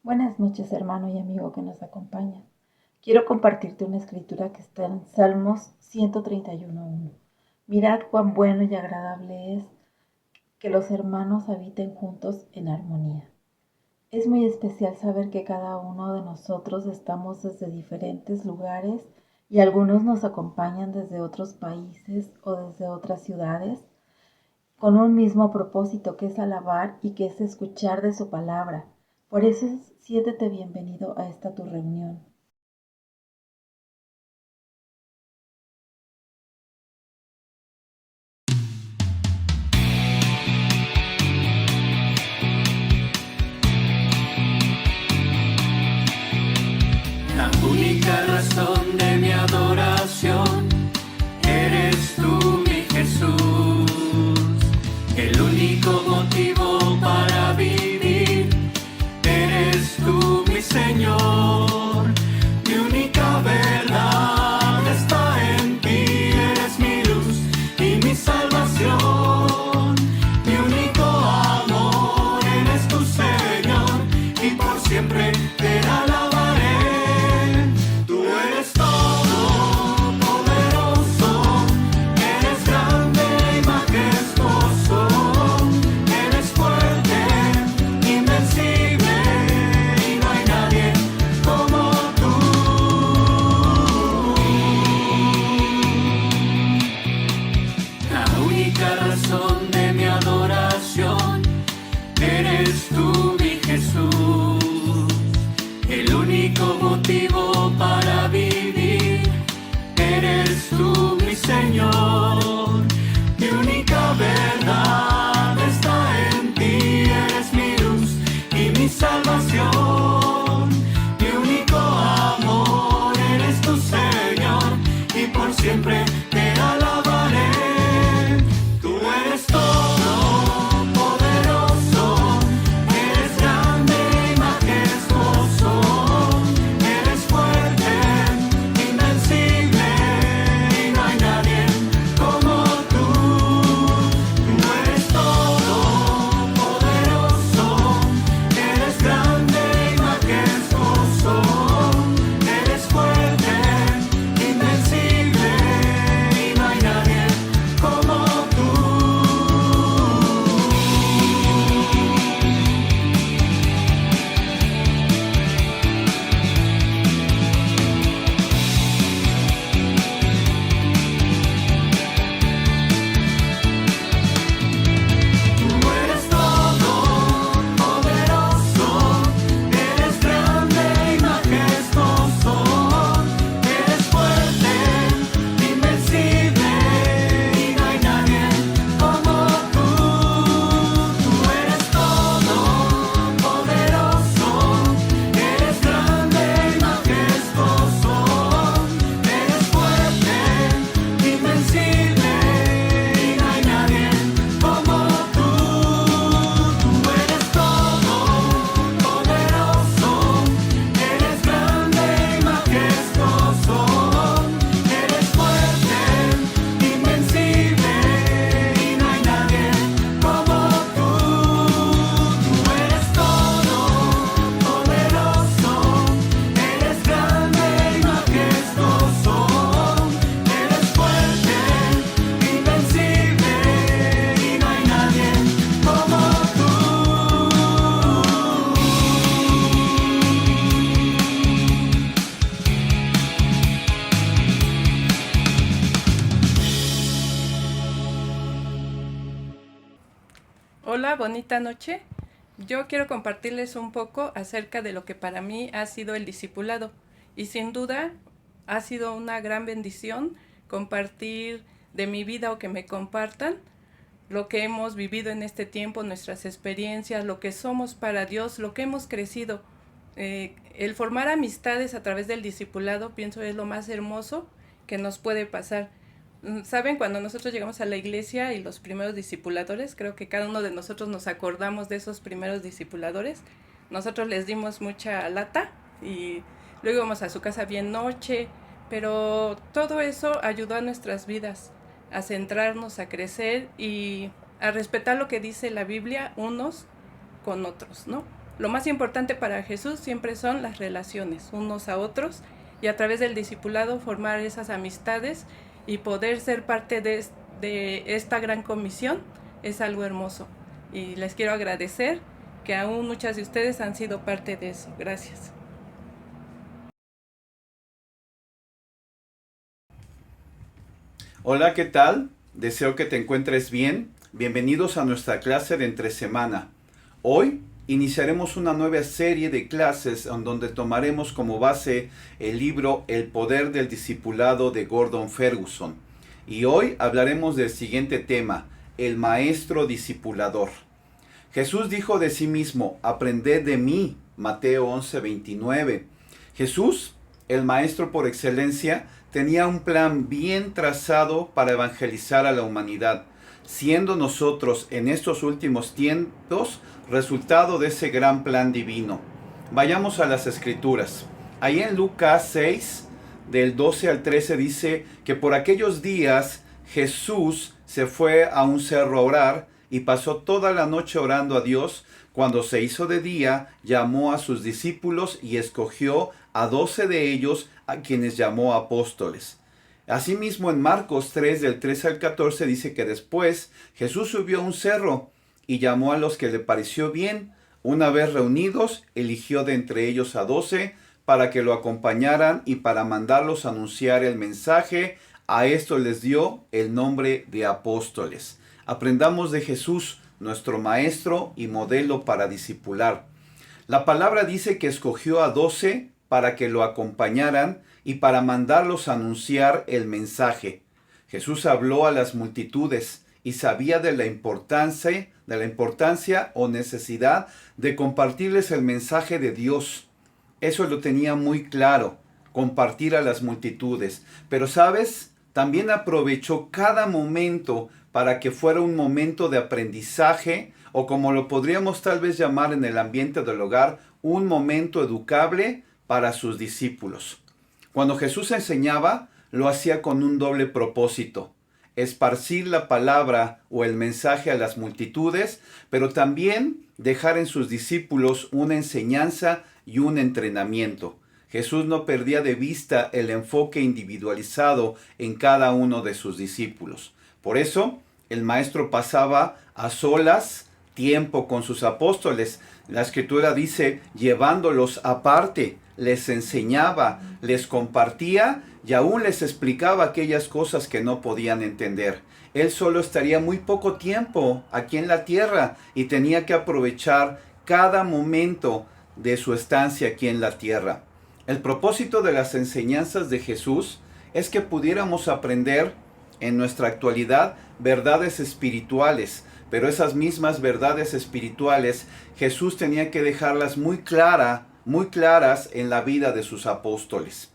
Buenas noches, hermano y amigo que nos acompaña. Quiero compartirte una escritura que está en Salmos 131:1. Mirad cuán bueno y agradable es que los hermanos habiten juntos en armonía. Es muy especial saber que cada uno de nosotros estamos desde diferentes lugares y algunos nos acompañan desde otros países o desde otras ciudades con un mismo propósito que es alabar y que es escuchar de su palabra. Por eso siéntete bienvenido a esta tu reunión. La única razón de mi adoración eres tú, mi Jesús. El único motivo para vivir eres tú, mi Señor. Mi única verdad está en ti, eres mi luz y mi salvación. Mi único amor eres tu Señor y por siempre te alabaré. Eres tú, mi Jesús, el único motivo para vivir. Eres tú, mi Señor, mi única verdad está en ti. Eres mi luz y mi salvación. Mi único amor eres tu Señor y por siempre te alabaré. Tú eres todo. Hola, bonita noche. Yo quiero compartirles un poco acerca de lo que para mí ha sido el discipulado. Y sin duda ha sido una gran bendición compartir de mi vida o que me compartan lo que hemos vivido en este tiempo, nuestras experiencias, lo que somos para Dios, lo que hemos crecido. El formar amistades a través del discipulado, pienso, es lo más hermoso que nos puede pasar. Saben, cuando nosotros llegamos a la iglesia y los primeros discipuladores, creo que cada uno de nosotros nos acordamos de esos primeros discipuladores. Nosotros les dimos mucha lata y luego íbamos a su casa bien noche, pero todo eso ayudó a nuestras vidas, a centrarnos, a crecer y a respetar lo que dice la Biblia unos con otros, ¿no? Lo más importante para Jesús siempre son las relaciones unos a otros y a través del discipulado formar esas amistades y poder ser parte de esta gran comisión es algo hermoso. Y les quiero agradecer que aún muchas de ustedes han sido parte de eso. Gracias. Hola, ¿qué tal? Deseo que te encuentres bien. Bienvenidos a nuestra clase de entre semana. Hoy iniciaremos una nueva serie de clases en donde tomaremos como base el libro El poder del discipulado de Gordon Ferguson. Y hoy hablaremos del siguiente tema, el maestro discipulador. Jesús dijo de sí mismo, aprended de mí, Mateo 11:29. Jesús, el maestro por excelencia, tenía un plan bien trazado para evangelizar a la humanidad, siendo nosotros en estos últimos tiempos resultado de ese gran plan divino. Vayamos a las Escrituras. Ahí en Lucas 6, del 12 al 13 dice que por aquellos días Jesús se fue a un cerro a orar y pasó toda la noche orando a Dios. Cuando se hizo de día, llamó a sus discípulos y escogió a 12 de ellos, a quienes llamó apóstoles. Asimismo, en Marcos 3, del 13 al 14, dice que después Jesús subió a un cerro y llamó a los que le pareció bien. Una vez reunidos, eligió de entre ellos a 12 para que lo acompañaran y para mandarlos a anunciar el mensaje. A esto les dio el nombre de apóstoles. Aprendamos de Jesús, nuestro maestro y modelo para discipular. La palabra dice que escogió a 12 para que lo acompañaran y para mandarlos a anunciar el mensaje. Jesús habló a las multitudes y sabía de la importancia o necesidad de compartirles el mensaje de Dios. Eso lo tenía muy claro, compartir a las multitudes. Pero, ¿sabes? También aprovechó cada momento para que fuera un momento de aprendizaje, o como lo podríamos tal vez llamar en el ambiente del hogar, un momento educable para sus discípulos. Cuando Jesús enseñaba, lo hacía con un doble propósito: esparcir la palabra o el mensaje a las multitudes, pero también dejar en sus discípulos una enseñanza y un entrenamiento. Jesús no perdía de vista el enfoque individualizado en cada uno de sus discípulos. Por eso, el maestro pasaba a solas tiempo con sus apóstoles. La Escritura dice, llevándolos aparte, les enseñaba, les compartía y aún les explicaba aquellas cosas que no podían entender. Él solo estaría muy poco tiempo aquí en la tierra y tenía que aprovechar cada momento de su estancia aquí en la tierra. El propósito de las enseñanzas de Jesús es que pudiéramos aprender en nuestra actualidad verdades espirituales, pero esas mismas verdades espirituales Jesús tenía que dejarlas muy claras en la vida de sus apóstoles.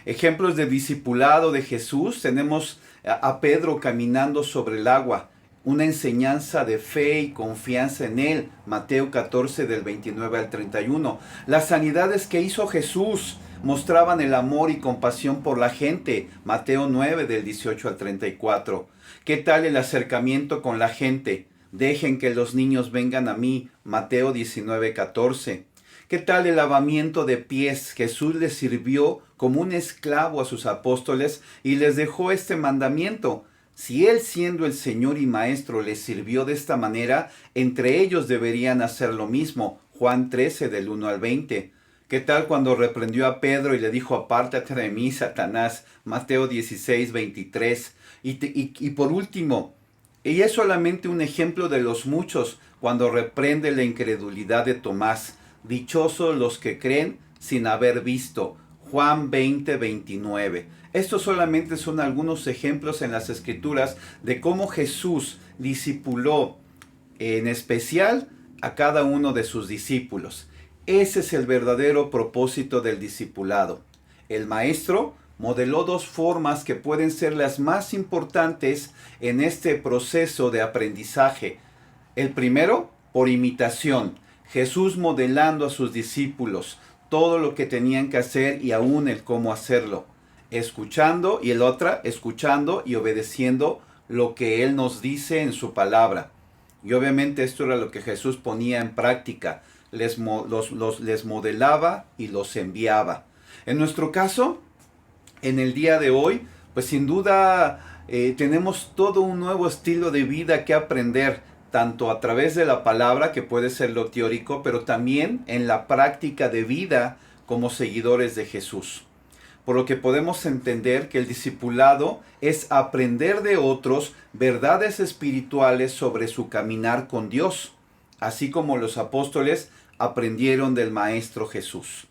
Ejemplos de discipulado de Jesús: tenemos a Pedro caminando sobre el agua, una enseñanza de fe y confianza en él, Mateo 14 del 29 al 31. Las sanidades que hizo Jesús mostraban el amor y compasión por la gente, Mateo 9 del 18 al 34. ¿Qué tal el acercamiento con la gente? Dejen que los niños vengan a mí, Mateo 19, 14. ¿Qué tal el lavamiento de pies? Jesús les sirvió como un esclavo a sus apóstoles y les dejó este mandamiento. Si Él, siendo el Señor y Maestro, les sirvió de esta manera, entre ellos deberían hacer lo mismo. Juan 13, del 1 al 20. ¿Qué tal cuando reprendió a Pedro y le dijo, apártate de mí, Satanás? Mateo 16, 23. Y por último, y es solamente un ejemplo de los muchos, cuando reprende la incredulidad de Tomás. Dichosos los que creen sin haber visto. Juan 20, 29. Estos solamente son algunos ejemplos en las Escrituras de cómo Jesús discipuló en especial a cada uno de sus discípulos. Ese es el verdadero propósito del discipulado. El maestro modeló dos formas que pueden ser las más importantes en este proceso de aprendizaje. El primero, por imitación. Jesús modelando a sus discípulos todo lo que tenían que hacer y aún el cómo hacerlo. Escuchando, y el otra, escuchando y obedeciendo lo que Él nos dice en su palabra. Y obviamente esto era lo que Jesús ponía en práctica. Les modelaba y los enviaba. En nuestro caso, en el día de hoy, pues sin duda tenemos todo un nuevo estilo de vida que aprender, tanto a través de la palabra, que puede ser lo teórico, pero también en la práctica de vida como seguidores de Jesús. Por lo que podemos entender que el discipulado es aprender de otros verdades espirituales sobre su caminar con Dios, así como los apóstoles aprendieron del Maestro Jesús.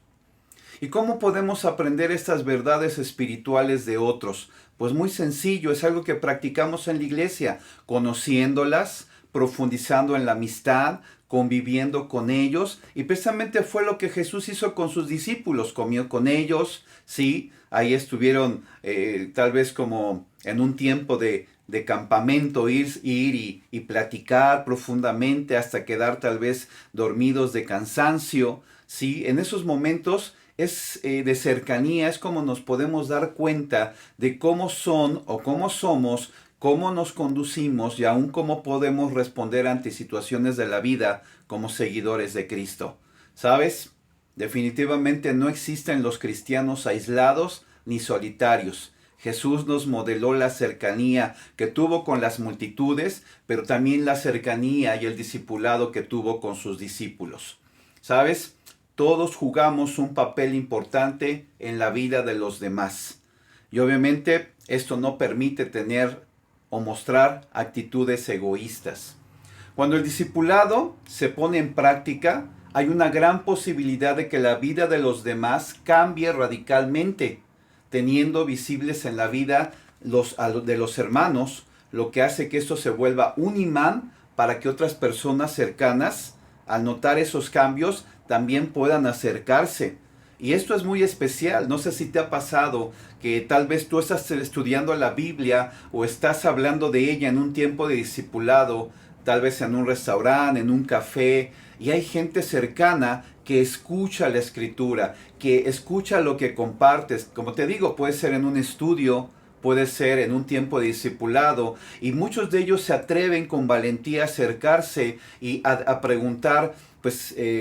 ¿Y cómo podemos aprender estas verdades espirituales de otros? Pues muy sencillo, es algo que practicamos en la iglesia, conociéndolas, profundizando en la amistad, conviviendo con ellos, y precisamente fue lo que Jesús hizo con sus discípulos, comió con ellos, sí, ahí estuvieron tal vez como en un tiempo de campamento, ir y platicar profundamente hasta quedar tal vez dormidos de cansancio, sí, en esos momentos es de cercanía, es como nos podemos dar cuenta de cómo son o cómo somos, cómo nos conducimos y aún cómo podemos responder ante situaciones de la vida como seguidores de Cristo. ¿Sabes? Definitivamente no existen los cristianos aislados ni solitarios. Jesús nos modeló la cercanía que tuvo con las multitudes, pero también la cercanía y el discipulado que tuvo con sus discípulos. ¿Sabes? Todos jugamos un papel importante en la vida de los demás. Y obviamente esto no permite tener o mostrar actitudes egoístas. Cuando el discipulado se pone en práctica, hay una gran posibilidad de que la vida de los demás cambie radicalmente, teniendo visibles en la vida de los hermanos, lo que hace que esto se vuelva un imán para que otras personas cercanas, al notar esos cambios, también puedan acercarse. Y esto es muy especial. No sé si te ha pasado que tal vez tú estás estudiando la Biblia o estás hablando de ella en un tiempo de discipulado, tal vez en un restaurante, en un café, y hay gente cercana que escucha la escritura, que escucha lo que compartes. Como te digo, puede ser en un estudio, puede ser en un tiempo de discipulado, y muchos de ellos se atreven con valentía a acercarse y a preguntar,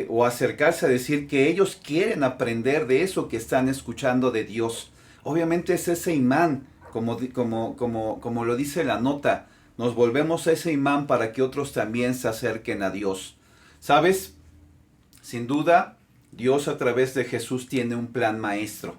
o acercarse a decir que ellos quieren aprender de eso que están escuchando de Dios. Obviamente es ese imán, como lo dice la nota, nos volvemos ese imán para que otros también se acerquen a Dios. ¿Sabes? Sin duda, Dios a través de Jesús tiene un plan maestro.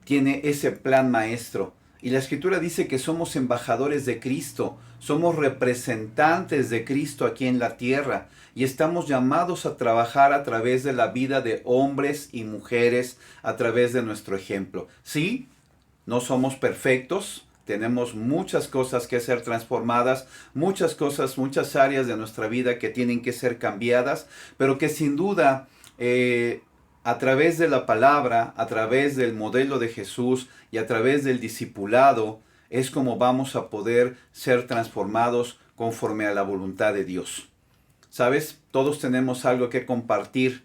Tiene ese plan maestro. Y la Escritura dice que somos embajadores de Cristo, somos representantes de Cristo aquí en la tierra y estamos llamados a trabajar a través de la vida de hombres y mujeres, a través de nuestro ejemplo. Sí, no somos perfectos, tenemos muchas cosas que ser transformadas, muchas áreas de nuestra vida que tienen que ser cambiadas, pero que sin duda a través de la palabra, a través del modelo de Jesús y a través del discipulado, es como vamos a poder ser transformados conforme a la voluntad de Dios. ¿Sabes? Todos tenemos algo que compartir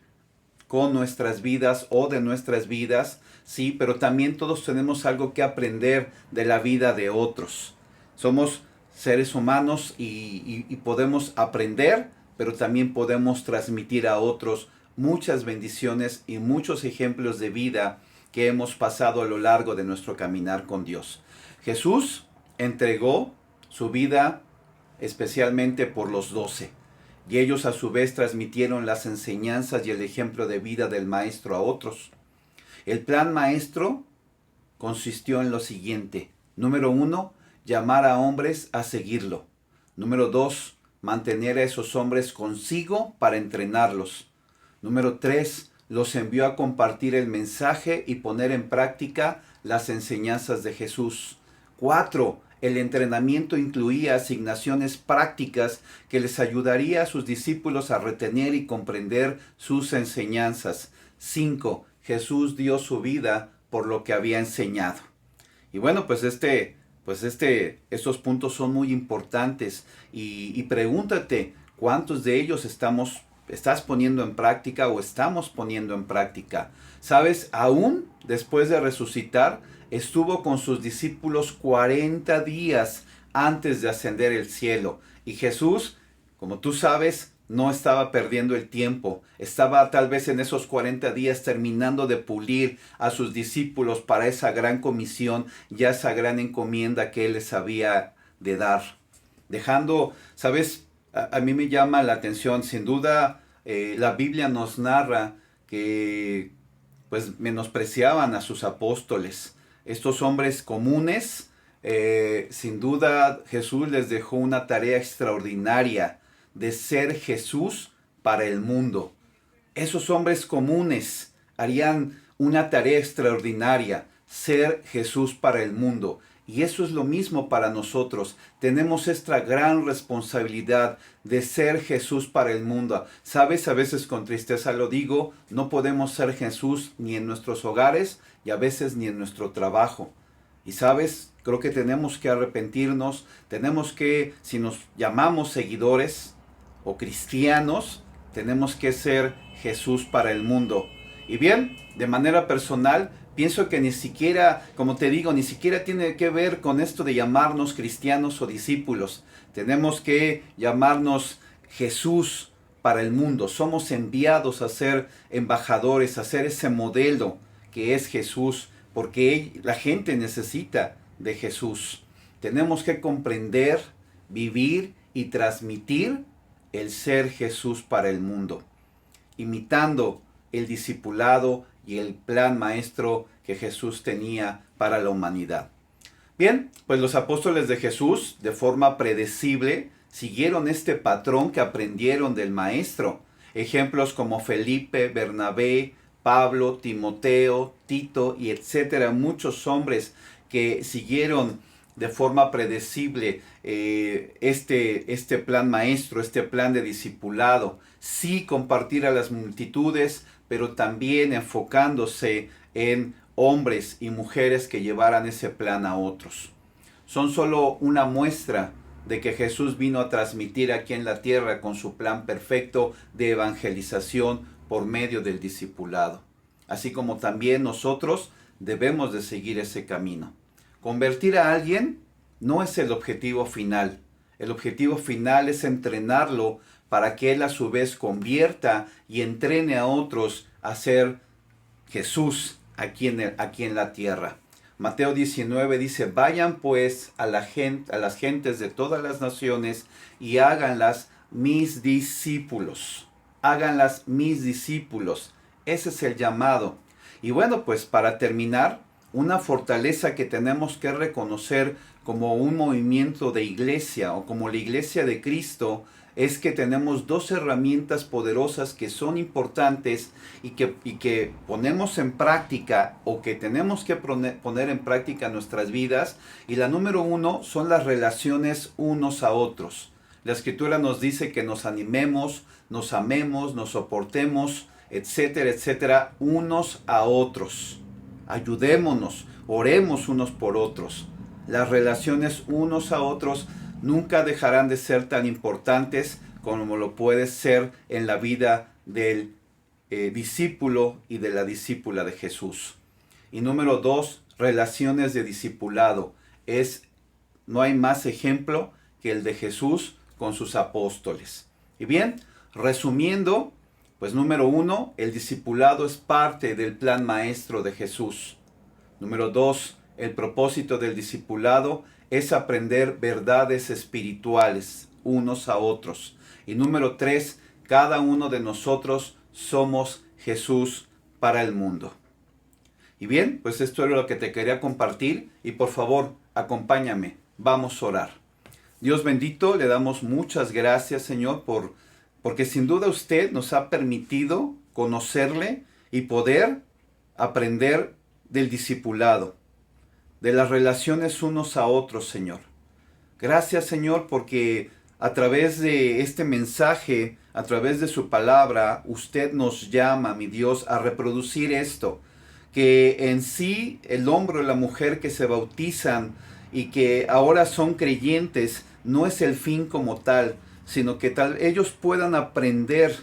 con nuestras vidas o de nuestras vidas, sí, pero también todos tenemos algo que aprender de la vida de otros. Somos seres humanos y podemos aprender, pero también podemos transmitir a otros muchas bendiciones y muchos ejemplos de vida que hemos pasado a lo largo de nuestro caminar con Dios. Jesús entregó su vida especialmente por los 12, y ellos a su vez transmitieron las enseñanzas y el ejemplo de vida del Maestro a otros. El plan maestro consistió en lo siguiente. Número 1, llamar a hombres a seguirlo. Número 2, mantener a esos hombres consigo para entrenarlos. Número 3, los envió a compartir el mensaje y poner en práctica las enseñanzas de Jesús. 4, el entrenamiento incluía asignaciones prácticas que les ayudaría a sus discípulos a retener y comprender sus enseñanzas. 5, Jesús dio su vida por lo que había enseñado. Y bueno, estos puntos son muy importantes y pregúntate cuántos de ellos estás poniendo en práctica o estamos poniendo en práctica. Sabes, aún después de resucitar, estuvo con sus discípulos 40 días antes de ascender al cielo. Y Jesús, como tú sabes, no estaba perdiendo el tiempo. Estaba tal vez en esos 40 días terminando de pulir a sus discípulos para esa gran comisión, ya esa gran encomienda que Él les había de dar. Dejando, ¿sabes? A mí me llama la atención, sin duda, la Biblia nos narra que pues menospreciaban a sus apóstoles. Estos hombres comunes, sin duda Jesús les dejó una tarea extraordinaria de ser Jesús para el mundo. Esos hombres comunes harían una tarea extraordinaria, ser Jesús para el mundo. Y eso es lo mismo para nosotros. Tenemos esta gran responsabilidad de ser Jesús para el mundo. Sabes, a veces con tristeza lo digo, no podemos ser Jesús ni en nuestros hogares y a veces ni en nuestro trabajo. Y sabes, creo que tenemos que arrepentirnos, tenemos que, si nos llamamos seguidores o cristianos, tenemos que ser Jesús para el mundo. Y bien, de manera personal, pienso que ni siquiera, como te digo, ni siquiera tiene que ver con esto de llamarnos cristianos o discípulos. Tenemos que llamarnos Jesús para el mundo. Somos enviados a ser embajadores, a ser ese modelo que es Jesús, porque la gente necesita de Jesús. Tenemos que comprender, vivir y transmitir el ser Jesús para el mundo, imitando el discipulado y el plan maestro que Jesús tenía para la humanidad. Bien, pues los apóstoles de Jesús, de forma predecible, siguieron este patrón que aprendieron del maestro. Ejemplos como Felipe, Bernabé, Pablo, Timoteo, Tito y etcétera, muchos hombres que siguieron de forma predecible este plan maestro, este plan de discipulado. Sí, compartir a las multitudes, pero también enfocándose en hombres y mujeres que llevaran ese plan a otros. Son solo una muestra de que Jesús vino a transmitir aquí en la tierra con su plan perfecto de evangelización por medio del discipulado. Así como también nosotros debemos de seguir ese camino. Convertir a alguien no es el objetivo final. El objetivo final es entrenarlo para que él a su vez convierta y entrene a otros a ser Jesús aquí en la tierra. Mateo 19 dice, vayan pues a las gentes de todas las naciones y háganlas mis discípulos. Háganlas mis discípulos. Ese es el llamado. Y bueno, pues para terminar, una fortaleza que tenemos que reconocer como un movimiento de iglesia o como la iglesia de Cristo es que tenemos dos herramientas poderosas que son importantes y que ponemos en práctica o que tenemos que poner en práctica en nuestras vidas. Y la número uno son las relaciones unos a otros. La Escritura nos dice que nos animemos, nos amemos, nos soportemos, etcétera, etcétera, unos a otros. Ayudémonos, oremos unos por otros. Las relaciones unos a otros nunca dejarán de ser tan importantes como lo puede ser en la vida del discípulo y de la discípula de Jesús. Y número dos, relaciones de discipulado. No hay más ejemplo que el de Jesús con sus apóstoles. Y bien, resumiendo, pues número uno, el discipulado es parte del plan maestro de Jesús. Número dos, el propósito del discipulado es aprender verdades espirituales unos a otros. Y número tres, cada uno de nosotros somos Jesús para el mundo. Y bien, pues esto era lo que te quería compartir y por favor, acompáñame, vamos a orar. Dios bendito, le damos muchas gracias, Señor, porque sin duda usted nos ha permitido conocerle y poder aprender del discipulado, de las relaciones unos a otros, Señor. Gracias, Señor, porque a través de este mensaje, a través de su palabra, usted nos llama, mi Dios, a reproducir esto. que en sí el hombre o la mujer que se bautizan y que ahora son creyentes no es el fin como tal, sino que ellos puedan aprender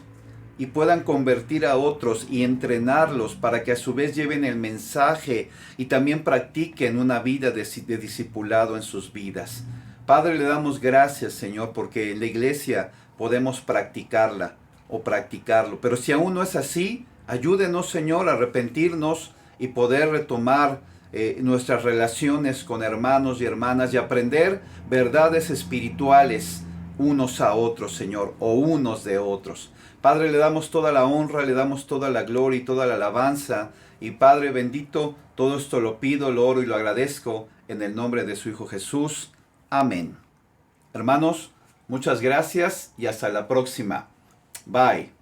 y puedan convertir a otros y entrenarlos para que a su vez lleven el mensaje y también practiquen una vida de discipulado en sus vidas. Padre, le damos gracias, Señor, porque en la iglesia podemos practicarla o practicarlo. Pero si aún no es así, ayúdenos, Señor, a arrepentirnos y poder retomar nuestras relaciones con hermanos y hermanas y aprender verdades espirituales unos a otros, Señor, o unos de otros. Padre, le damos toda la honra, le damos toda la gloria y toda la alabanza. Y Padre bendito, todo esto lo pido, lo oro y lo agradezco en el nombre de su Hijo Jesús. Amén. Hermanos, muchas gracias y hasta la próxima. Bye.